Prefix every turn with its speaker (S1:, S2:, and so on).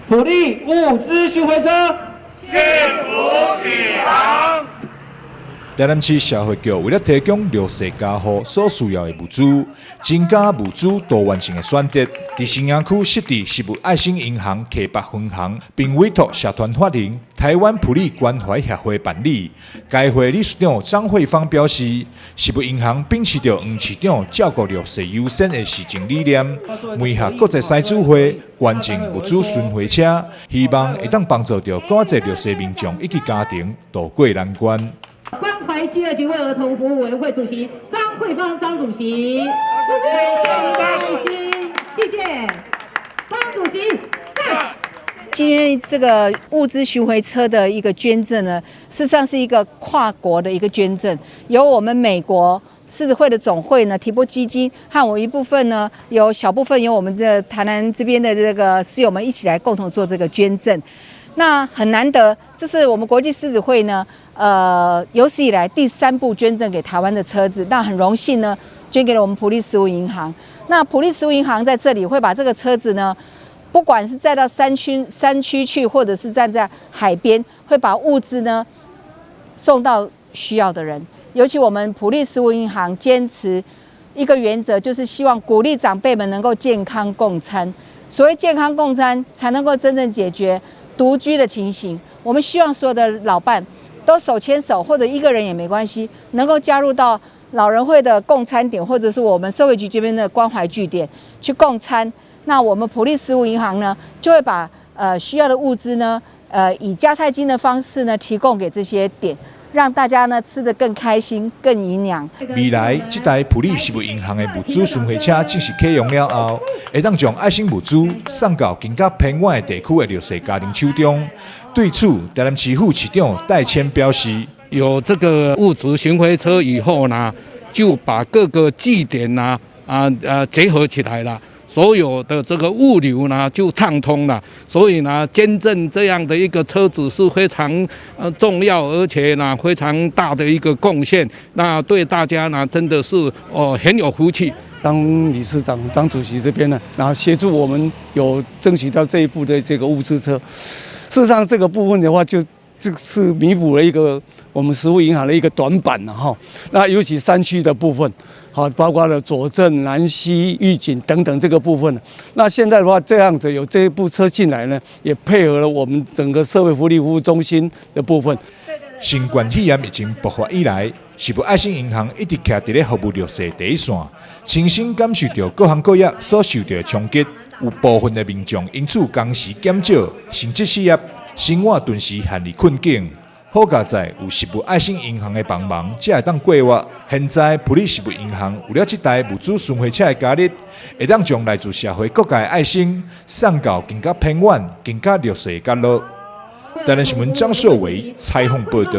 S1: 普利物资巡回车，
S2: 幸福启航。
S3: 台南市社会局为了提供弱势家户所需要的物资，增加物资多元性的选择，在新营区设置食物爱心银行溪北分行，并委托社团法人台湾普利关怀协会办理。该会理事长张惠芳表示，食物银行秉持着黄市长照顾弱势优先的市政理念，每下国际赛主会捐赠物资巡回车，希望会当帮助到更多弱势民众以及家庭渡过难关。
S4: 关怀饥饿及为儿童服务委员会主席张惠芳张主席，开心，谢谢张主席，赞。
S5: 今天这个物资巡回车的一个捐赠呢，事实上是一个跨国的一个捐赠，由我们美国狮子会的总会呢提拨基金，和我一部分呢有小部分由我们这台南这边的这个师友们一起来共同做这个捐赠。那很难得，这是我们国际狮子会呢，有史以来第3部捐赠给台湾的车子。那很荣幸呢，捐给了我们普利食物银行。那普利食物银行在这里会把这个车子呢，不管是载到山区去，或者是站在海边，会把物资呢送到需要的人。尤其我们普利食物银行坚持一个原则，就是希望鼓励长辈们能够健康共餐。所谓健康共餐，才能够真正解决独居的情形。我们希望所有的老伴都手牵手，或者一个人也没关系，能够加入到老人会的共餐点，或者是我们社会局这边的关怀据点去共餐。那我们普利食物银行呢，就会把需要的物资呢，以加菜金的方式呢提供给这些点，让大家呢吃得更开心、更营养。
S3: 未来这台普利食物银行的物资巡回车正式启用了后，会当将爱心物资送到更加偏远的地区的弱势家庭手中。对此，台南市副市长戴谦表示：
S6: 有这个物资巡回车以后呢，就把各个据点呢结合起来了。所有的这个物流呢就畅通了，所以呢，捐赠这样的一个车子是非常重要，而且呢非常大的一个贡献。那对大家呢真的是很有福气。
S7: 当理事长张主席这边呢，然后协助我们有争取到这一步的这个物资车。事实上，这个部分的话，这是弥补了一个我们食物银行的一个短板了哈。那尤其山区的部分。好，包括了左镇、南溪、玉井等等这个部分。那现在的话，这样子有这一部车进来呢，也配合了我们整个社会福利服务中心的部分。
S3: 新冠肺炎疫情爆发以来，食物爱心银行一直徛在咧服务弱势第一线，亲身感受到各行各业所受到的冲击。有部分的民众因此工时减少，甚至失业，生活顿时陷入困境。好佳在有食物爱心银行的帮忙，才会当过活。现在普利食物银行为了这台物资巡回车的加入，会当将来自社会各界的爱心送到更加偏远、更加弱势的角落。台南新闻张硕维采访报道。